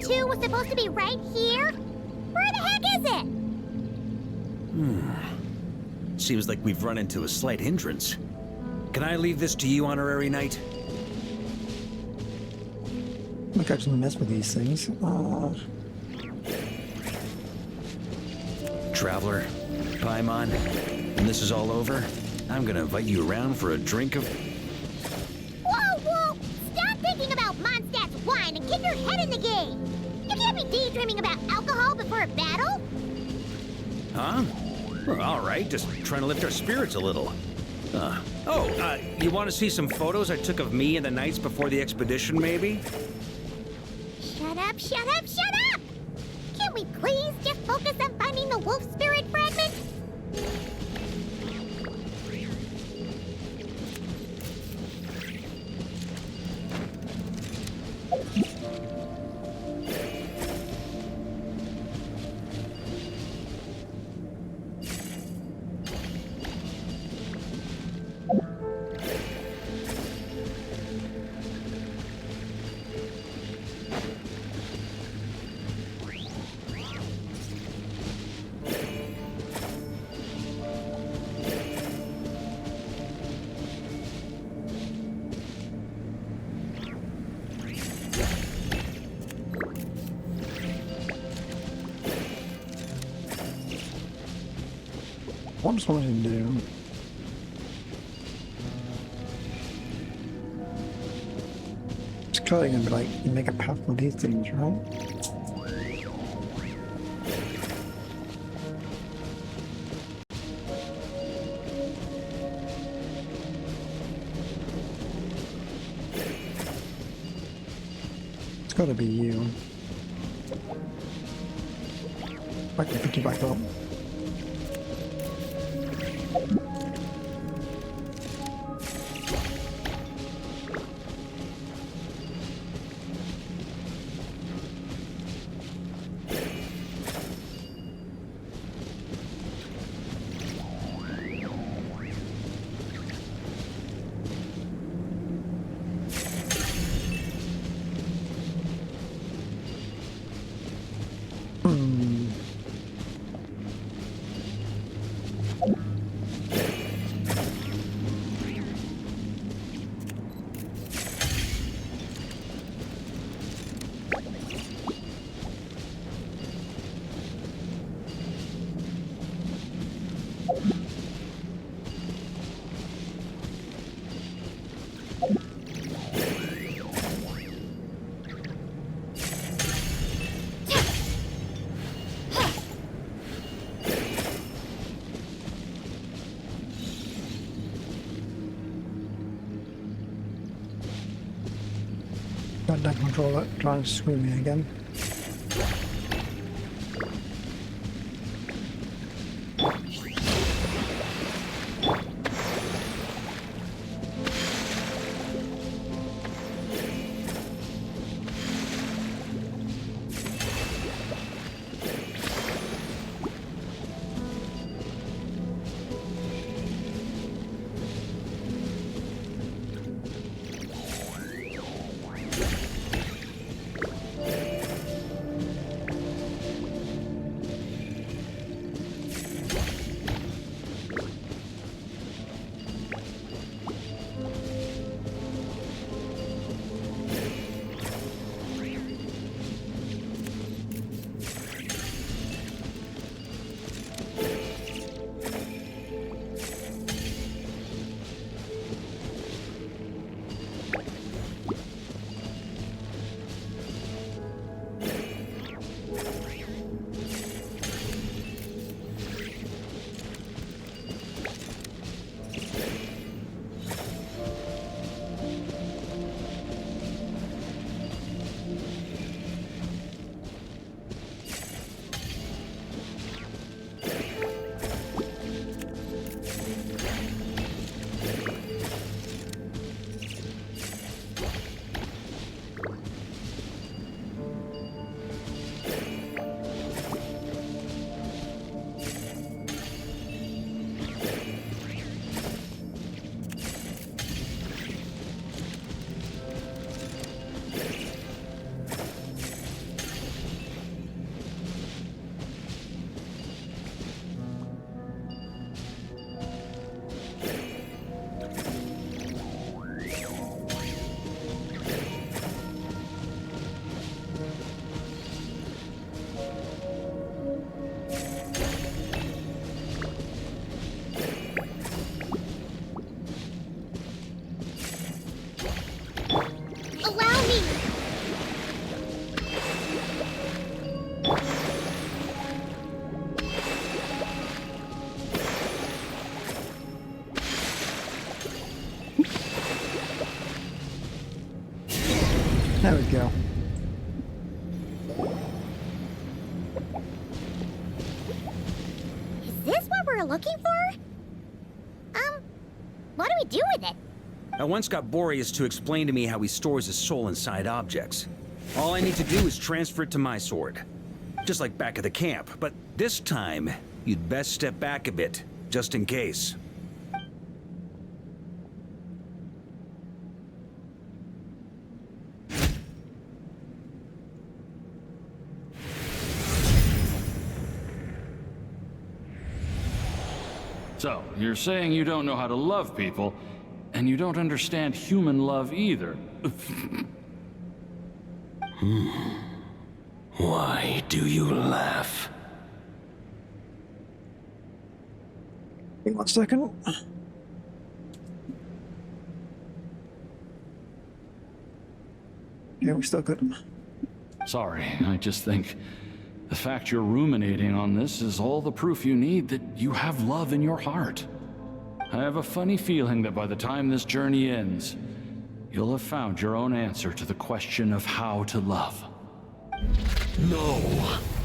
P2 was supposed to be right here? Where the heck is it? Seems like we've run into a slight hindrance. Can I leave this to you, Honorary Knight? Look, I actually mess with these things. Traveler, Paimon, when this is all over, I'm gonna invite you around for a drink of... Whoa, whoa! Stop thinking about Mondstadt's wine and get your head in the game! You can't be daydreaming about alcohol before a battle! Huh? Well, all right, just trying to lift our spirits a little. You want to see some photos I took of me and the knights before the expedition, maybe? Shut up, shut up, shut up! Can't we please just focus on finding the wolf spirit fragment? What I just wanted to do. Just cutting and be like, you make a path for these things, right? It's gotta be you. I can pick you back up. Got that controller trying to screw me again. we're looking for? What do we do with it? I once got Boreas to explain to me how he stores his soul inside objects. All I need to do is transfer it to my sword. Just like back at the camp, but this time, you'd best step back a bit, just in case. So, you're saying you don't know how to love people, and you don't understand human love either. Why do you laugh? Wait 1 second. Yeah, we still good. Sorry, I just think the fact you're ruminating on this is all the proof you need that you have love in your heart. I have a funny feeling that by the time this journey ends, you'll have found your own answer to the question of how to love. No,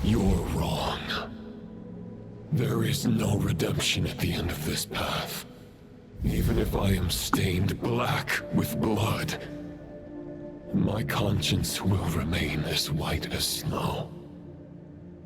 you're wrong. There is no redemption at the end of this path. Even if I am stained black with blood, my conscience will remain as white as snow.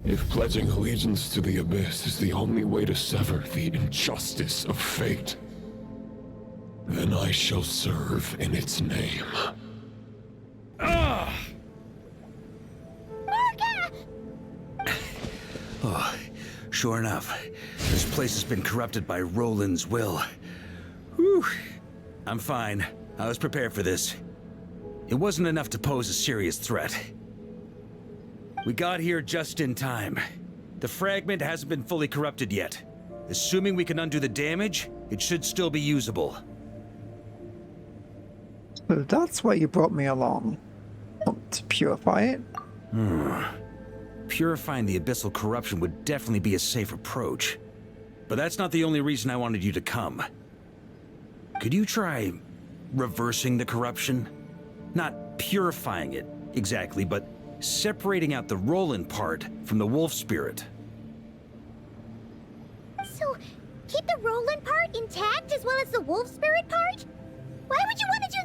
If pledging allegiance to the Abyss is the only way to sever the injustice of fate, then I shall serve in its name. Varka! Oh, sure enough, this place has been corrupted by Roland's will. Whew. I'm fine. I was prepared for this. It wasn't enough to pose a serious threat. We got here just in time. The fragment hasn't been fully corrupted yet. Assuming we can undo the damage, it should still be usable. So that's why you brought me along. To purify it? Purifying the abyssal corruption would definitely be a safe approach. But that's not the only reason I wanted you to come. Could you try reversing the corruption? Not purifying it, exactly, but separating out the Roland part from the wolf spirit. So, keep the Roland part intact as well as the wolf spirit part? Why would you want to do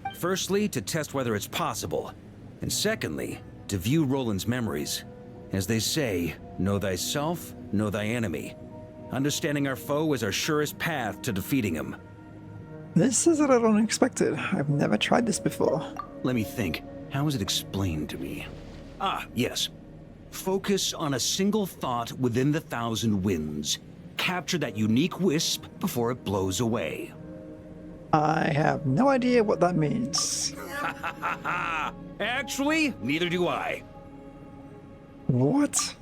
that? Firstly, to test whether it's possible. And secondly, to view Roland's memories. As they say, know thyself, know thy enemy. Understanding our foe is our surest path to defeating him. This is a little unexpected. I've never tried this before. Let me think. How was it explained to me? Ah, yes. Focus on a single thought within the 1,000 winds. Capture that unique wisp before it blows away. I have no idea what that means. Actually, neither do I. What? Sounds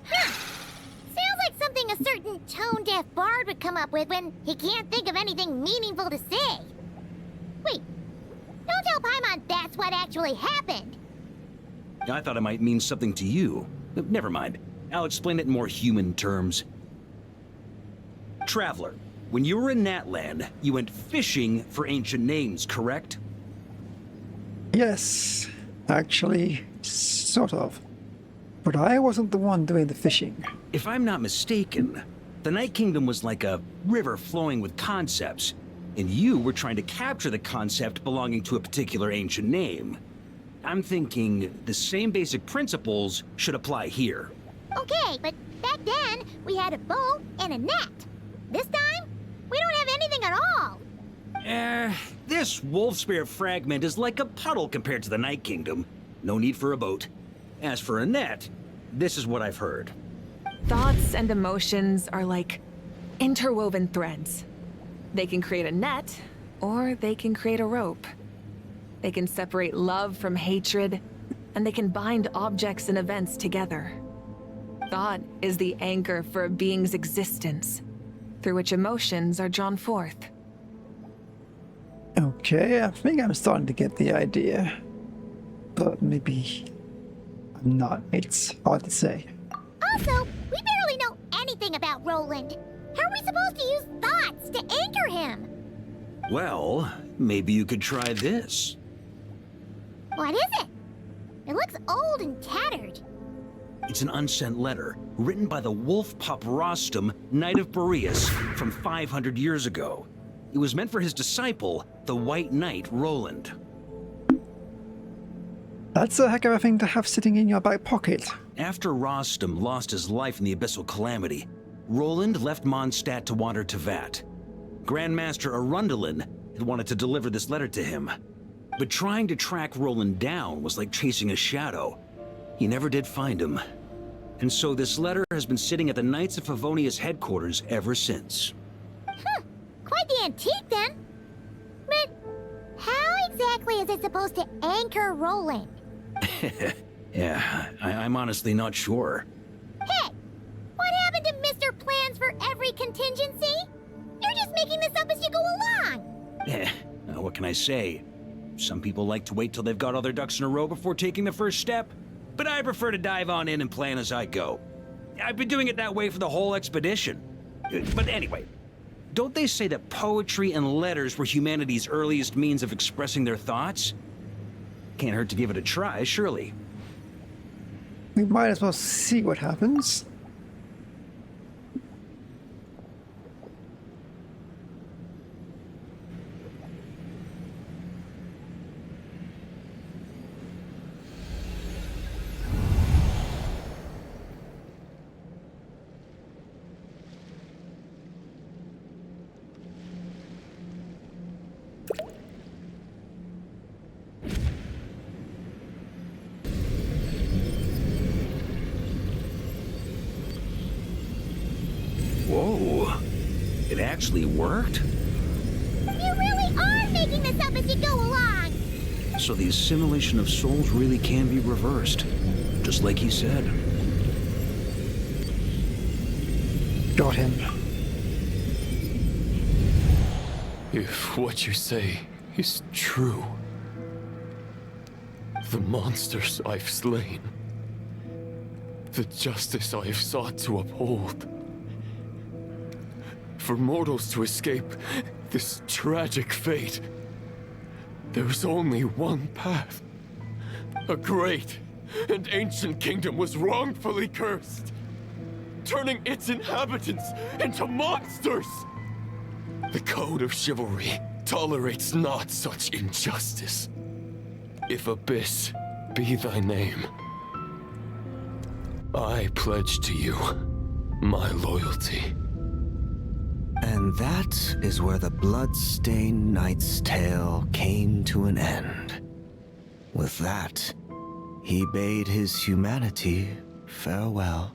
like something a certain tone-deaf bard would come up with when he can't think of anything meaningful to say. Wait, don't tell Paimon that's what actually happened. I thought it might mean something to you. Never mind. I'll explain it in more human terms. Traveler, when you were in Natland, you went fishing for ancient names, correct? Yes, actually, sort of. But I wasn't the one doing the fishing. If I'm not mistaken, the Night Kingdom was like a river flowing with concepts, and you were trying to capture the concept belonging to a particular ancient name. I'm thinking the same basic principles should apply here. Okay, but back then, we had a bow and a net. This time, we don't have anything at all. This wolf spirit fragment is like a puddle compared to the Night Kingdom. No need for a boat. As for a net, this is what I've heard. Thoughts and emotions are like interwoven threads. They can create a net, or they can create a rope. They can separate love from hatred, and they can bind objects and events together. Thought is the anchor for a being's existence, through which emotions are drawn forth. Okay, I think I'm starting to get the idea. But maybe I'm not. It's hard to say. Also, we barely know anything about Roland. How are we supposed to use thoughts to anchor him? Well, maybe you could try this. What is it? It looks old and tattered. It's an unsent letter, written by the wolf pup Rostam, Knight of Boreas, from 500 years ago. It was meant for his disciple, the White Knight Roland. That's a heck of a thing to have sitting in your back pocket. After Rostam lost his life in the Abyssal Calamity, Roland left Mondstadt to wander to Vat. Grandmaster Arundelen had wanted to deliver this letter to him. But trying to track Roland down was like chasing a shadow. He never did find him. And so this letter has been sitting at the Knights of Favonius headquarters ever since. Quite the antique, then. But how exactly is it supposed to anchor Roland? Yeah, I'm honestly not sure. Hey! What happened to Mr. Plans for every contingency? You're just making this up as you go along! What can I say? Some people like to wait till they've got all their ducks in a row before taking the first step, but I prefer to dive on in and plan as I go. I've been doing it that way for the whole expedition. But anyway, don't they say that poetry and letters were humanity's earliest means of expressing their thoughts? Can't hurt to give it a try, surely. We might as well see what happens. Whoa, it actually worked? You really are making this up as you go along! So the assimilation of souls really can be reversed, just like he said. Got him. If what you say is true, the monsters I've slain, the justice I've sought to uphold, for mortals to escape this tragic fate, there's only one path. A great and ancient kingdom was wrongfully cursed, turning its inhabitants into monsters. The code of chivalry tolerates not such injustice. If Abyss be thy name, I pledge to you my loyalty. And that is where the blood-stained knight's tale came to an end. With that, he bade his humanity farewell.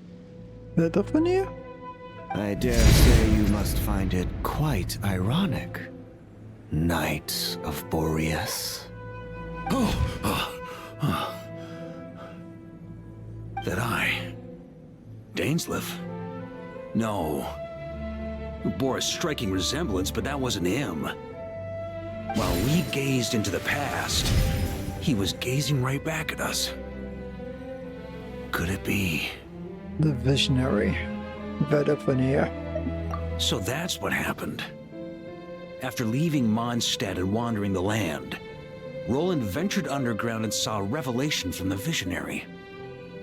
The Dauphinia? I dare say you must find it quite ironic, Knight of Boreas. That I? Dainsleif? No. It bore a striking resemblance, but that wasn't him. While we gazed into the past, he was gazing right back at us. Could it be? The visionary. The Dauphinia. So that's what happened. After leaving Mondstadt and wandering the land, Roland ventured underground and saw a revelation from the visionary.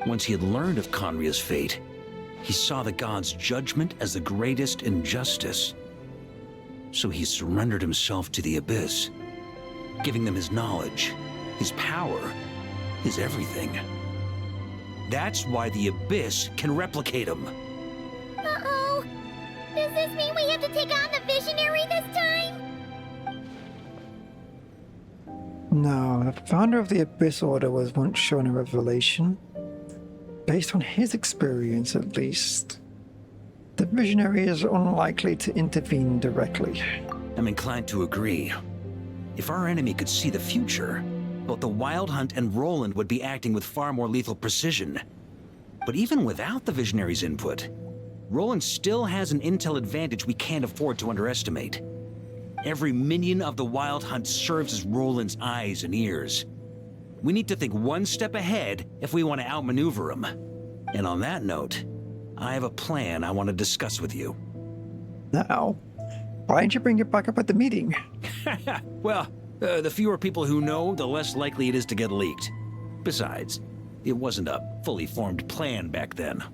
Once he had learned of Conria's fate, he saw the gods' judgment as the greatest injustice. So he surrendered himself to the Abyss, giving them his knowledge, his power, his everything. That's why the Abyss can replicate him. Uh-oh. Does this mean we have to take on the Visionary this time? No, the founder of the Abyss Order was once shown a revelation. Based on his experience, at least, the Visionary is unlikely to intervene directly. I'm inclined to agree. If our enemy could see the future, both the Wild Hunt and Roland would be acting with far more lethal precision. But even without the Visionary's input, Roland still has an intel advantage we can't afford to underestimate. Every minion of the Wild Hunt serves as Roland's eyes and ears. We need to think one step ahead if we want to outmaneuver him. And on that note, I have a plan I want to discuss with you. Now, why didn't you bring it back up at the meeting? Well, the fewer people who know, the less likely it is to get leaked. Besides, It wasn't a fully formed plan back then.